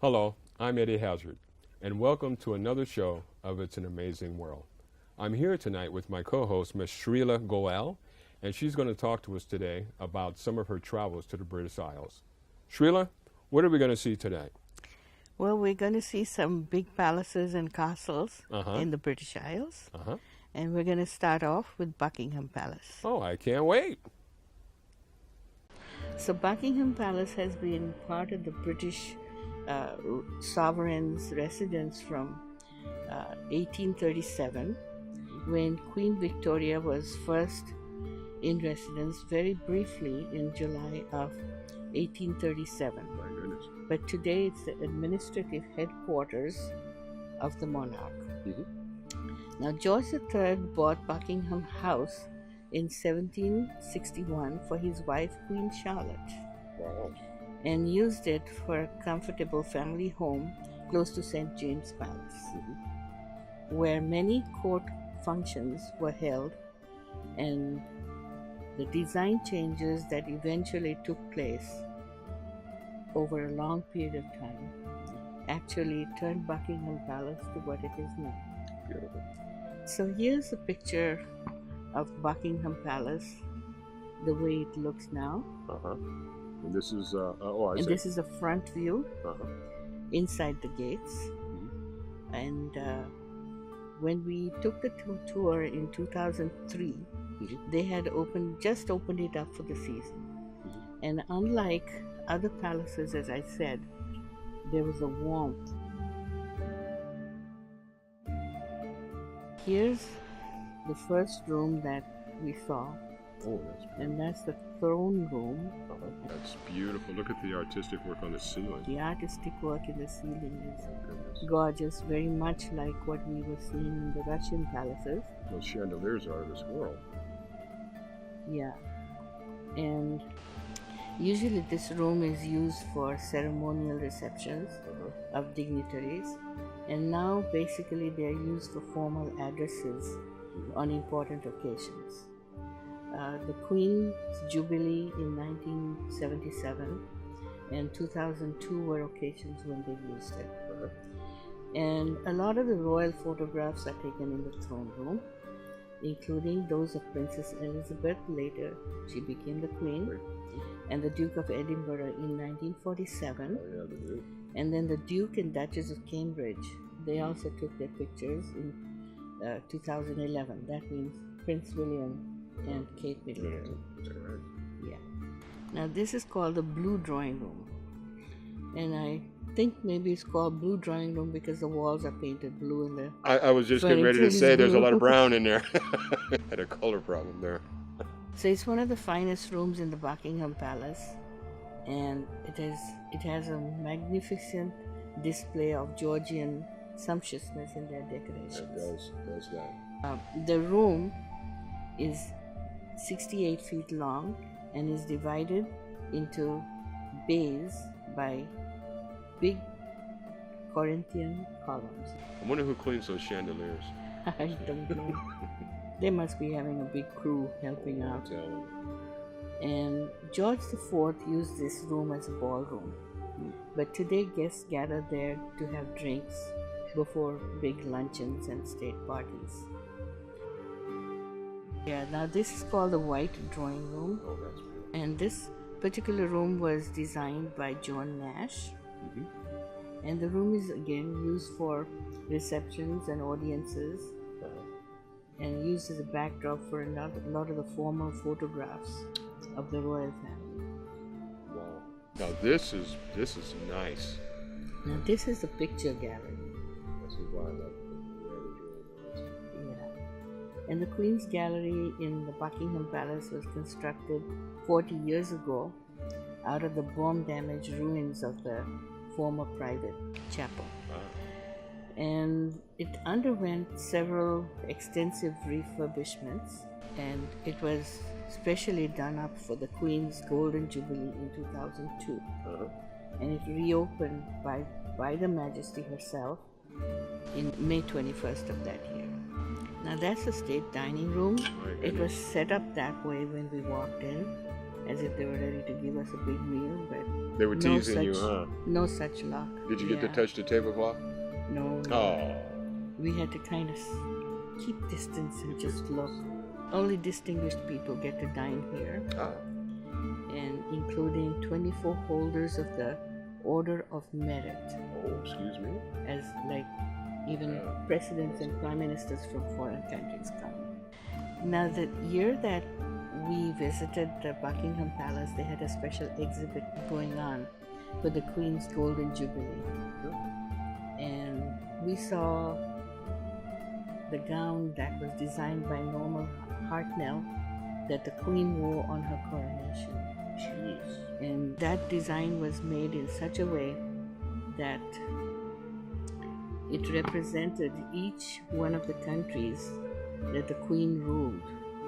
Hello, I'm Eddie Hazzard, and welcome to another show of It's an Amazing World. I'm here tonight with my co-host, Miss Shreela Goel, and she's going to talk to us today about some of her travels to the British Isles. Shreela, what are we going to see today? Well, we're going to see some big palaces and castles Uh-huh. in the British Isles. Uh-huh. And we're going to start off with Buckingham Palace. Oh, I can't wait. So Buckingham Palace has been part of the British sovereign's residence from 1837, when Queen Victoria was first in residence very briefly in July of 1837. My goodness. But today it's the administrative headquarters of the monarch. Mm-hmm. Now, George III bought Buckingham House in 1761 for his wife, Queen Charlotte, Wow. and used it for a comfortable family home close to St. James Palace, where many court functions were held, and the design changes that eventually took place over a long period of time actually turned Buckingham Palace to what it is now. Beautiful. So here's a picture of Buckingham Palace, the way it looks now. Uh-huh. And this is, And this is a front view Uh-huh. inside the gates. And when we took the tour in 2003, they had just opened it up for the season. And unlike other palaces, as I said, there was a warmth. Here's the first room that we saw, Oh, that's beautiful. and that's the throne room. That's beautiful. Look at the artistic work on the ceiling. The artistic work in the ceiling is Goodness. gorgeous, very much like what we were seeing in the Russian palaces. Those chandeliers are out of this world. Yeah. And usually this room is used for ceremonial receptions of dignitaries, and now basically they're used for formal addresses on important occasions. The Queen's Jubilee in 1977 and 2002 were occasions when they used it. And a lot of the royal photographs are taken in the throne room, including those of Princess Elizabeth. Later, she became the Queen, and the Duke of Edinburgh in 1947, Oh, yeah, they do. and then the Duke and Duchess of Cambridge. They also took their pictures in 2011. That means Prince William and Kate Middleton. Is that right? Yeah. Now this is called the Blue Drawing Room, and I think maybe it's called Blue Drawing Room because the walls are painted blue and the I was just getting ready to furniture say is there's a lot of blue. brown in there. Had a color problem there. So it's one of the finest rooms in the Buckingham Palace, and it has a magnificent display of Georgian sumptuousness in their decorations. Does that. The room is 68 feet long and is divided into bays by big Corinthian columns. I wonder who cleans those chandeliers. I don't know. They must be having a big crew helping out. And George IV used this room as a ballroom. But today guests gather there to have drinks before big luncheons and state parties. Yeah, now this is called the White Drawing Room. Oh, that's beautiful. And this particular room was designed by John Nash. And the room is again used for receptions and audiences, and used as a backdrop for a lot of the formal photographs of the royal family. Wow. Now this is nice. Now this is the picture gallery. This is why I love it. Yeah. And the Queen's Gallery in the Buckingham Palace was constructed 40 years ago out of the bomb-damaged ruins of the former private chapel. Wow. And it underwent several extensive refurbishments, and it was specially done up for the Queen's Golden Jubilee in 2002. And it reopened by the Majesty herself in May 21st of that year. Now that's the state dining room. It was set up that way when we walked in, as if they were ready to give us a big meal, but They were teasing you, huh? No such luck. Did you get to touch the tablecloth? No. Oh. We had to kind of keep distance and just look. Only distinguished people get to dine here. Ah. And including 24 holders of the Order of Merit. Oh, excuse me? As like even presidents and prime ministers from foreign countries come. Now the year that we visited the Buckingham Palace, they had a special exhibit going on for the Queen's Golden Jubilee. And we saw the gown that was designed by Norman Hartnell that the Queen wore on her coronation. Jeez. And that design was made in such a way that it represented each one of the countries that the Queen ruled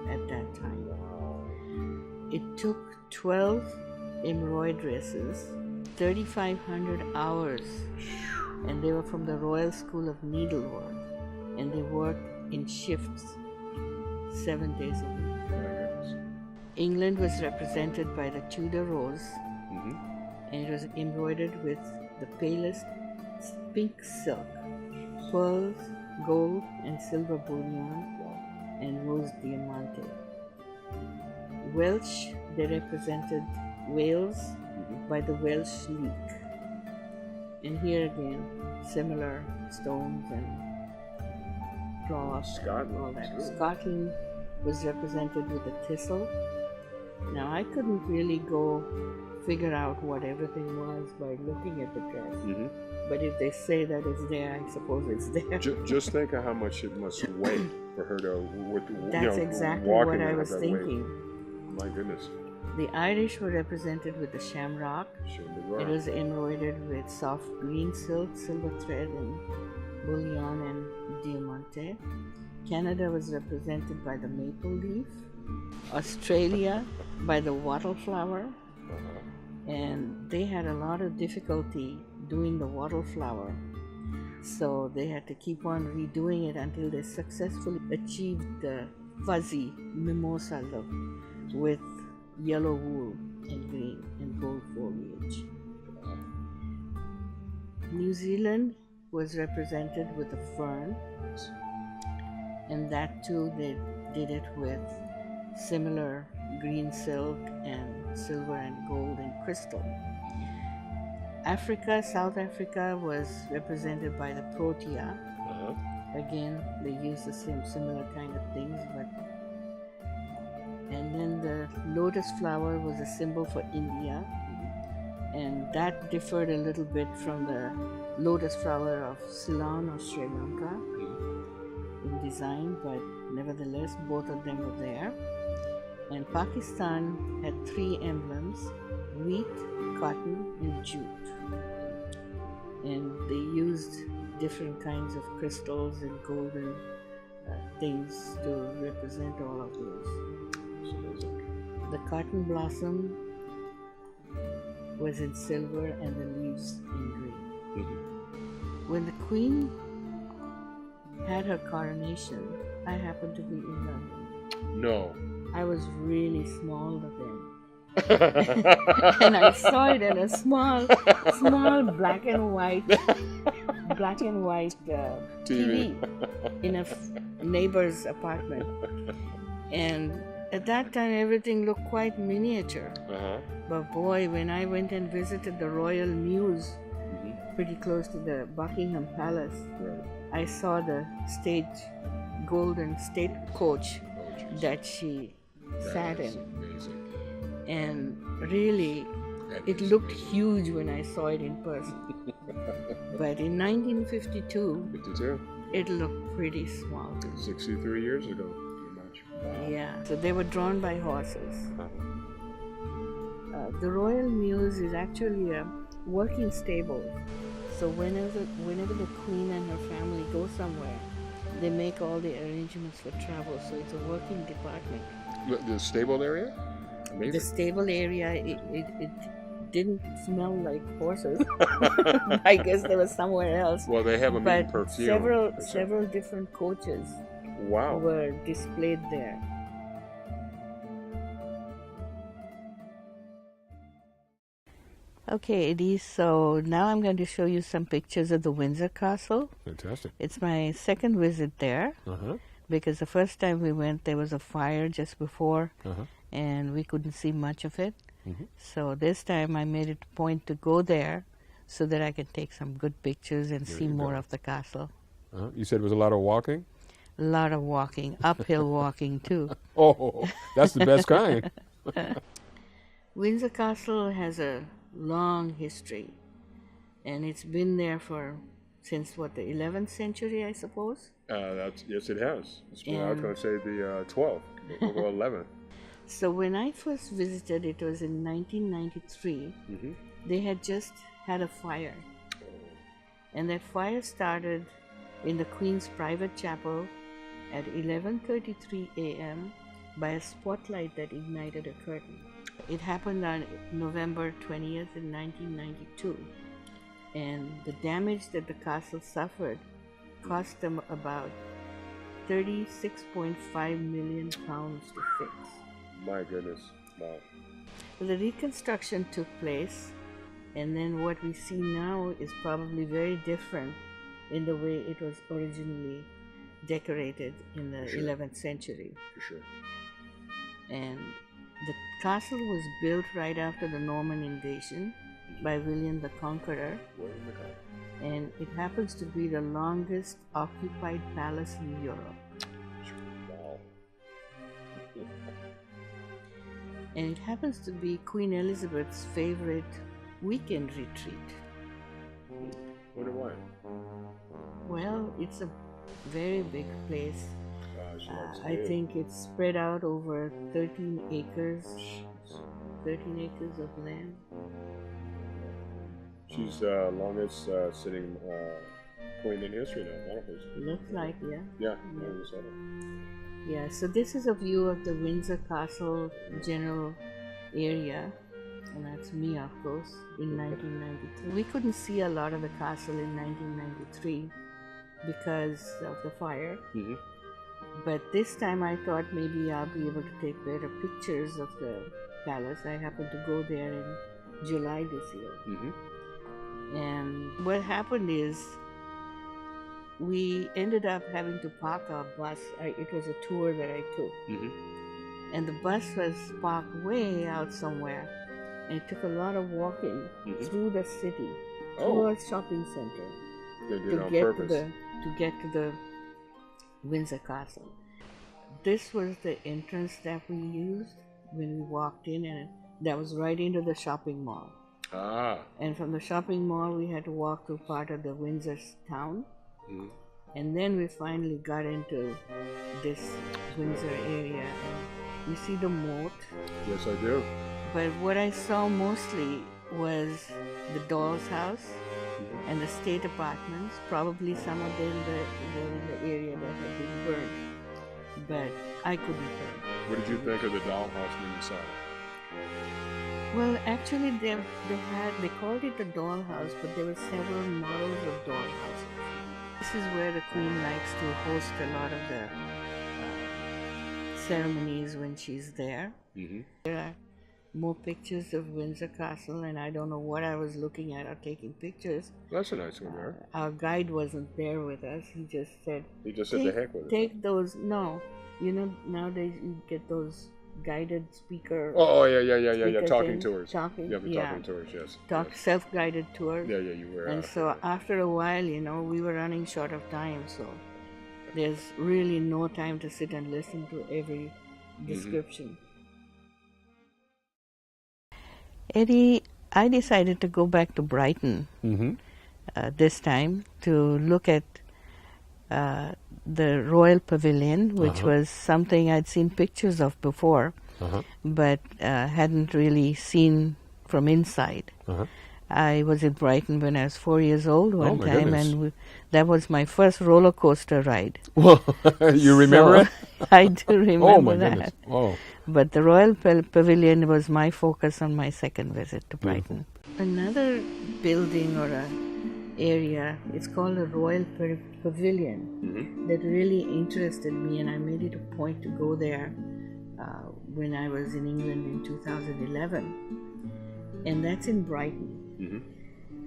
at that time. It took 12 embroideresses, 3,500 hours, and they were from the Royal School of Needlework, and they worked in shifts 7 days a week. England was represented by the Tudor rose, and it was embroidered with the palest pink silk, pearls, gold and silver bullion, and rose diamante. Welsh, they represented Wales by the Welsh leek. And here again, similar stones and cloth and all that. Scotland was represented with a thistle. Now I couldn't really go figure out what everything was by looking at the dress. But if they say that it's there, I suppose it's there. Just think of how much it must weigh for her to, That's exactly what I was thinking. My goodness. The Irish were represented with the shamrock. It was embroidered with soft green silk, silver thread, and bullion and diamante. Canada was represented by the maple leaf. Australia by the wattle flower. And they had a lot of difficulty doing the wattle flower. So they had to keep on redoing it until they successfully achieved the fuzzy mimosa look with yellow wool and green and gold foliage. New Zealand was represented with a fern, and that too they did it with similar green silk and silver and gold and crystal. Africa, South Africa was represented by the protea. Again, they used the same similar kind of things, and then the lotus flower was a symbol for India, and that differed a little bit from the lotus flower of Ceylon or Sri Lanka in design, but nevertheless both of them were there. And Pakistan had 3 emblems: wheat, cotton and jute, and they used different kinds of crystals and golden things to represent all of those. The cotton blossom was in silver and the leaves in green. When the Queen had her coronation, I happened to be in London. No. I was really small then. And I saw it in a small black and white TV in a neighbor's apartment. And at that time, everything looked quite miniature. But boy, when I went and visited the Royal Mews, pretty close to the Buckingham Palace, I saw the golden state coach that she sat in. Amazing. And really, it looked huge when I saw it in person. But in 1952, it looked pretty small. 63 years ago, pretty much. Wow. Yeah, so they were drawn by horses. The Royal Mews is actually a working stable. So whenever the Queen and her family go somewhere, they make all the arrangements for travel. So it's a working department. The stable area? Amazing. The stable area, it didn't smell like horses. I guess they were somewhere else. Well, they have them in perfume. Several different coaches were displayed there. Okay, Eddie, so now I'm going to show you some pictures of the Windsor Castle. Fantastic. It's my second visit there because the first time we went there was a fire just before and we couldn't see much of it. So this time I made it a point to go there so that I can take some good pictures and see more of the castle. You said it was a lot of walking? A lot of walking, uphill walking too. Oh, that's the best kind. Windsor Castle has a long history, and it's been there since what, the 11th century, I suppose? Yes, it has. I was going to say the 12th, we'll go 11th. So when I first visited, it was in 1993. They had just had a fire, and that fire started in the Queen's private chapel at 11:33 a.m. by a spotlight that ignited a curtain. It happened on November 20th in 1992, and the damage that the castle suffered cost them about £36.5 million to fix. My goodness, wow. The reconstruction took place, and then what we see now is probably very different in the way it was originally decorated in the 11th century. For sure. And the castle was built right after the Norman invasion by William the Conqueror, and it happens to be the longest occupied palace in Europe. Wow. And it happens to be Queen Elizabeth's favorite weekend retreat. Wonder why? Well, it's a very big place. I think it's spread out over 13 acres of land. She's the longest sitting queen in history now, one of those. Looks like, yeah. Yeah. Yeah, so this is a view of the Windsor Castle general area, and that's me, of course, in 1993. We couldn't see a lot of the castle in 1993 because of the fire. But this time I thought maybe I'll be able to take better pictures of the palace. I happened to go there in July this year. And what happened is we ended up having to park our bus. It was a tour that I took. And the bus was parked way out somewhere. And it took a lot of walking through the city, through our shopping center, to get to the Windsor Castle. This was the entrance that we used when we walked in, and that was right into the shopping mall. And from the shopping mall we had to walk through part of the Windsor town, and then we finally got into this Windsor area. And you see the moat? Yes, I do. But what I saw mostly was the doll's house and the state apartments. Probably some of them were in the area that had been burned, but I couldn't tell. What did you think of the dollhouse when you saw it? Well, actually, they called it a dollhouse, but there were several models of dollhouses. This is where the Queen likes to host a lot of the ceremonies when she's there. There are more pictures of Windsor Castle, and I don't know what I was looking at or taking pictures. That's a nice one there. Our guide wasn't there with us. He just said the heck with it. Take those. No, nowadays you get those guided speaker. Talking tours. Talking tours, yes. Self-guided tours. Yeah, you were. And so after a while, we were running short of time, so there's really no time to sit and listen to every description. Eddie, I decided to go back to Brighton this time to look at the Royal Pavilion, which was something I'd seen pictures of before, but hadn't really seen from inside. I was in Brighton when I was 4 years old one time, and that was my first roller coaster ride. Well, you remember it? I do remember that. Goodness. Oh. But the Royal Pavilion was my focus on my second visit to Brighton. Another building or an area, it's called a Royal Pavilion, that really interested me, and I made it a point to go there when I was in England in 2011. And that's in Brighton. Mm-hmm.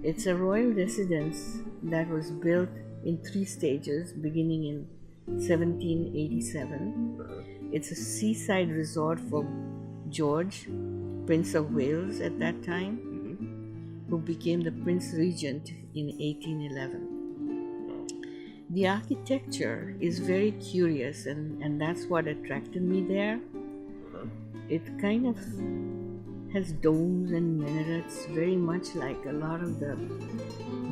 It's a royal residence that was built in 3 stages beginning in 1787. It's a seaside resort for George, Prince of Wales at that time, who became the Prince Regent in 1811. The architecture is very curious, and that's what attracted me there. It kind of has domes and minarets, very much like a lot of the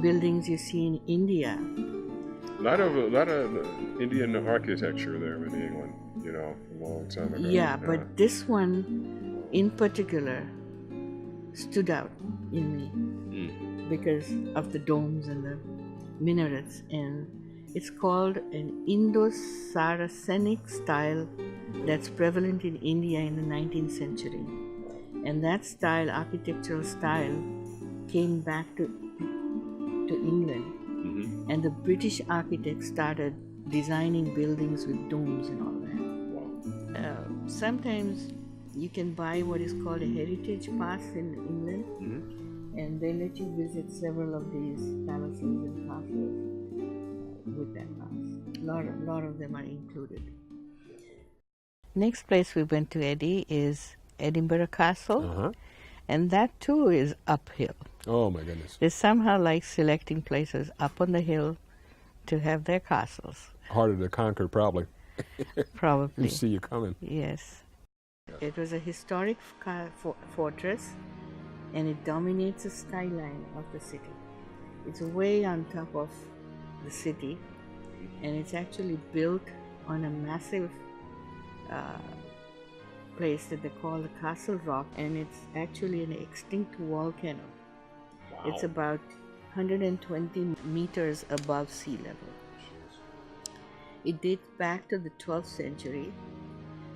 buildings you see in India. A lot of Indian architecture there in England, you know, a long time ago. Yeah, but this one in particular stood out in me because of the domes and the minarets, and it's called an Indo-Saracenic style that's prevalent in India in the 19th century. And that style, architectural style, came back to England. And the British architects started designing buildings with domes and all that. Sometimes you can buy what is called a heritage pass in England, and they let you visit several of these palaces and castles with that pass. A lot of them are included. Next place we went to, Eddie, is Edinburgh Castle, and that too is uphill. Oh my goodness! They somehow like selecting places up on the hill to have their castles. Harder to conquer, probably. Probably. You see you coming. Yes. It was a historic fortress, and it dominates the skyline of the city. It's way on top of the city, and it's actually built on a massive place that they call the Castle Rock, and it's actually an extinct volcano. Wow. It's about 120 meters above sea level. It dates back to the 12th century.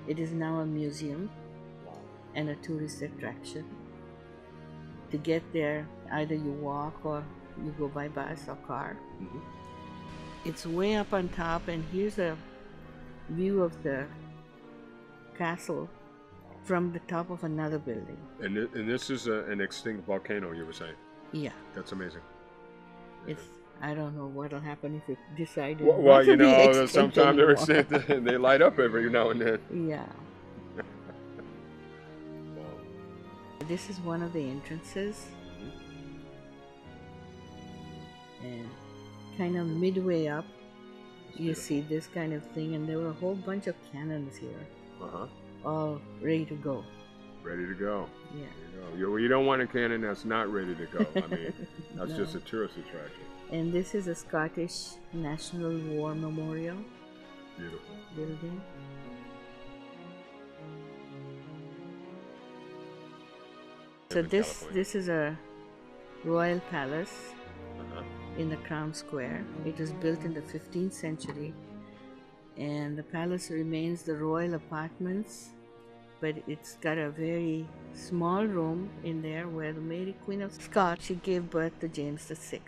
It is now a museum and a tourist attraction. To get there, either you walk or you go by bus or car. It's way up on top, and here's a view of the castle from the top of another building. And this is an extinct volcano, you were saying? Yeah. That's amazing. I don't know what'll happen if it decided. Well, you know, sometimes they're extinct and they light up every now and then. Yeah. This is one of the entrances. And kind of midway up, you see this kind of thing, and there were a whole bunch of cannons here. All ready to go. Ready to go. Yeah. You don't want a cannon that's not ready to go. I mean, that's just a tourist attraction. And this is a Scottish National War Memorial. Beautiful. Building. So this is a royal palace in the Crown Square. It was built in the 15th century, and the palace remains the royal apartments, but it's got a very small room in there where the Mary Queen of Scots, she gave birth to James VI.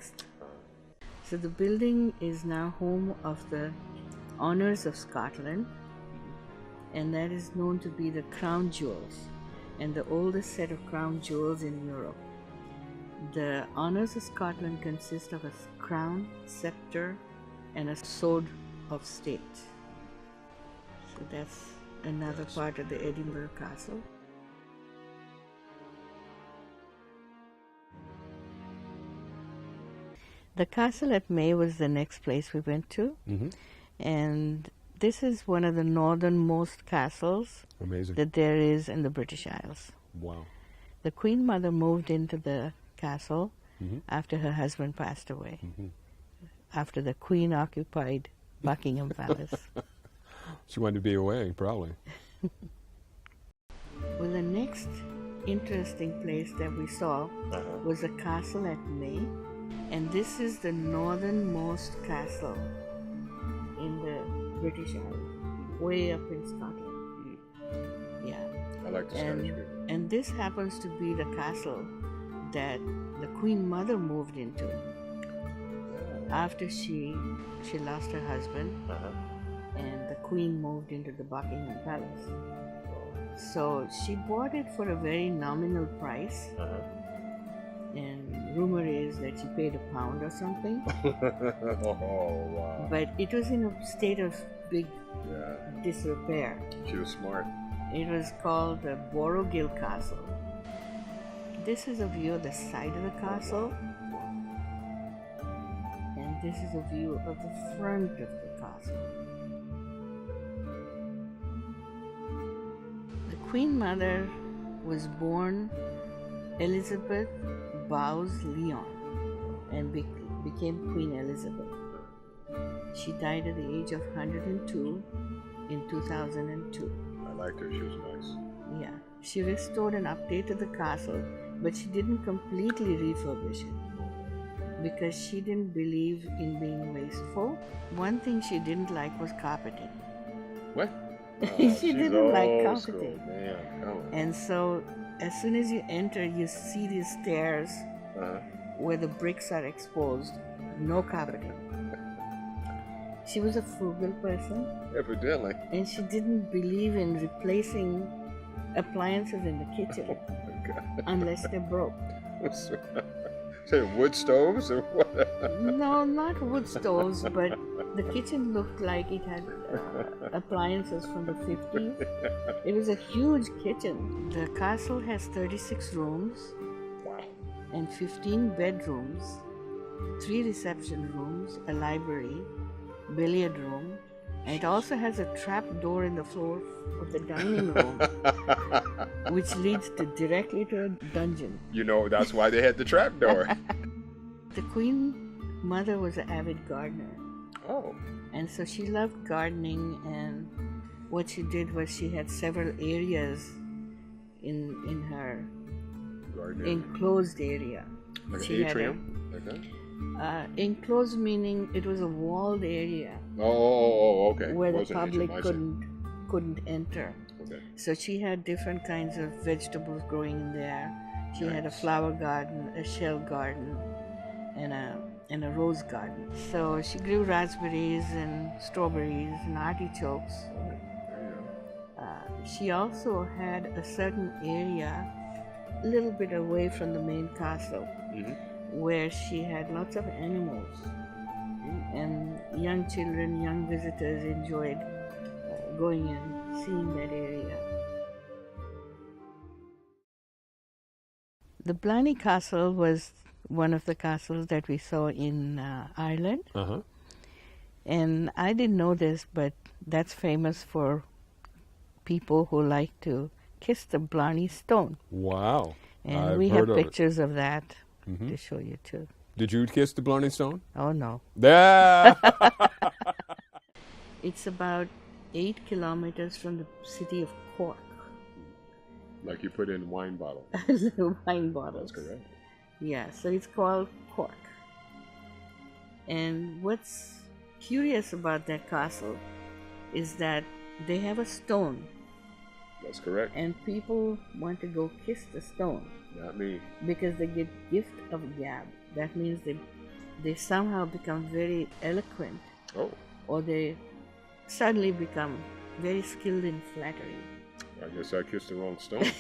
So the building is now home of the Honours of Scotland, and that is known to be the crown jewels, and the oldest set of crown jewels in Europe. The Honours of Scotland consist of a crown, scepter, and a sword of state. So that's another part of the Edinburgh Castle. The castle at May was the next place we went to, and this is one of the northernmost castles that there is in the British Isles. Wow. The Queen Mother moved into the castle after her husband passed away, after the Queen occupied Buckingham Palace. She wanted to be away, probably. Well, the next interesting place that we saw was the castle at May, and this is the northernmost castle in the British Isles, way up in Scotland. Yeah. I like the Scottish people. And this happens to be the castle that the Queen Mother moved into after she lost her husband, and the Queen moved into the Buckingham Palace. So she bought it for a very nominal price, and rumor is that she paid £1 or something. Oh, wow. But it was in a state of big disrepair. She was smart. It was called the Goel Castle. This is a view of the side of the castle, and this is a view of the front of the castle. The Queen Mother was born Elizabeth Bowes-Lyon and became Queen Elizabeth. She died at the age of 102 in 2002. I liked her. She was nice. Yeah. She restored and updated the castle, but she didn't completely refurbish it because she didn't believe in being wasteful. One thing she didn't like was carpeting. What? She didn't like carpeting. Man, come on. And so as soon as you enter, you see these stairs where the bricks are exposed. No carpeting. She was a frugal person. Evidently. And she didn't believe in replacing appliances in the kitchen unless they broke. Say wood stoves or what? No, not wood stoves, but the kitchen looked like it had appliances from the 50s. It was a huge kitchen. The castle has 36 rooms and 15 bedrooms, 3 reception rooms, a library, billiard room, and it also has a trap door in the floor of the dining room, which leads directly to a dungeon. You know, that's why they had the trap door. The Queen Mother was an avid gardener. Oh. And so she loved gardening, and what she did was she had several areas in her enclosed area. Like she an atrium? Enclosed meaning it was a walled area. Oh, okay. Where the public couldn't enter. Okay. So she had different kinds of vegetables growing in there. She had a flower garden, a shell garden, and a rose garden. So she grew raspberries and strawberries and artichokes. She also had a certain area a little bit away from the main castle where she had lots of animals. And young children, young visitors enjoyed going and seeing that area. The Blarney Castle was one of the castles that we saw in Ireland. And I didn't know this, but that's famous for people who like to kiss the Blarney Stone. Wow. And we have pictures of that to show you too. Did you kiss the Blarney Stone? Oh, no. Yeah. It's about 8 kilometers from the city of Cork. Like you put in wine bottle. Little wine bottles. That's correct. Yeah, so it's called Cork. And what's curious about that castle is that they have a stone. That's correct. And people want to go kiss the stone. Not me. Because they get gift of gab. That means they somehow become very eloquent. Oh. Or they suddenly become very skilled in flattery. I guess I kissed the wrong stone.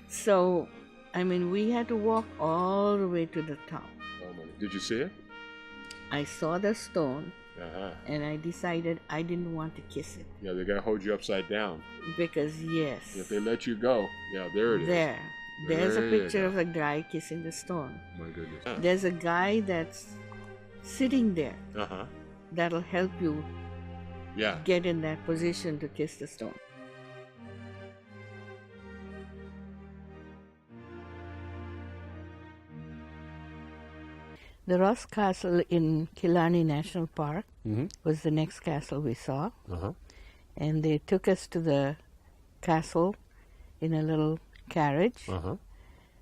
So, I mean, we had to walk all the way to the top. Oh my. Did you see it? I saw the stone, and I decided I didn't want to kiss it. Yeah, they're going to hold you upside down. Because, yes. If they let you go, there it is. There's a picture of a guy kissing the stone. My goodness. There's a guy that's sitting there that'll help you get in that position to kiss the stone. The Ross Castle in Killarney National Park was the next castle we saw. And they took us to the castle in a little carriage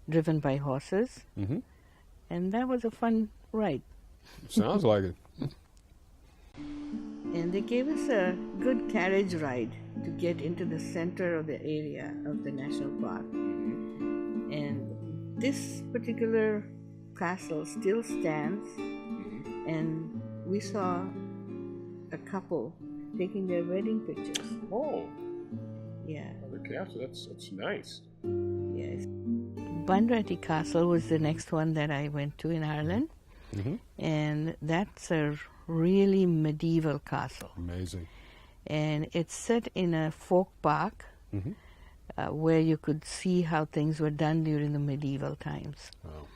driven by horses. And that was a fun ride. Sounds like it. And they gave us a good carriage ride to get into the center of the area of the national park. And this particular castle still stands, and we saw a couple taking their wedding pictures. Oh. Yeah. The castle, that's nice. Yes. Bunratty Castle was the next one that I went to in Ireland. Mm-hmm. And that's a really medieval castle. Amazing. And it's set in a folk park where you could see how things were done during the medieval times. Wow.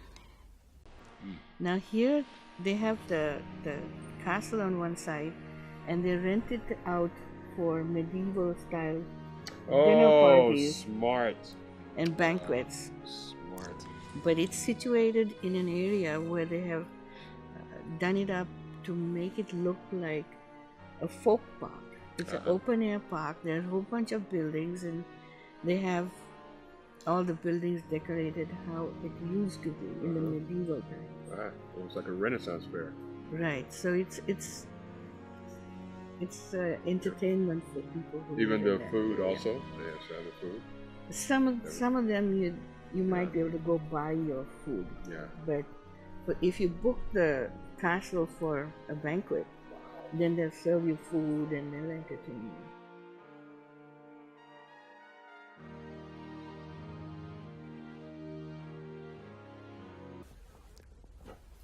Now here they have the castle on one side, and they rent it out for medieval style dinner parties Smart. and banquets. Smart. But it's situated in an area where they have done it up to make it look like a folk park. It's an open air park. There's a whole bunch of buildings, and they have all the buildings decorated how it used to be in the medieval times. Wow. Almost like a Renaissance fair. Right. So it's entertainment for people who Even live the in that food area. also. They have some of the food. Some of them you might be able to go buy your food. Yeah. But if you book the castle for a banquet, then they'll serve you food and they'll entertain you.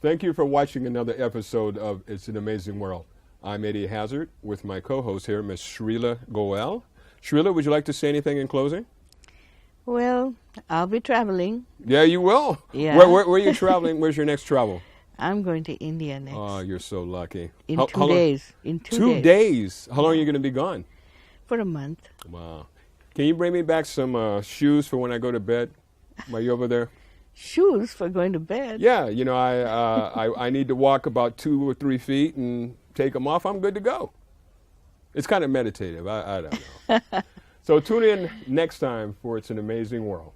Thank you for watching another episode of It's an Amazing World. I'm Eddie Hazzard with my co-host here, Miss Shreela Goel. Shreela, would you like to say anything in closing? Well, I'll be traveling. Yeah, you will. Yeah. Where are you traveling? Where's your next travel? I'm going to India next. Oh, you're so lucky. In How 2 long- days. In 2 2 days. days. How long are you going to be gone? For a month. Wow. Can you bring me back some shoes for when I go to bed? Are you over there? Shoes for going to bed. Yeah, you know, I need to walk about 2 or 3 feet and take them off. I'm good to go. It's kind of meditative. I don't know. So tune in next time for It's an Amazing World.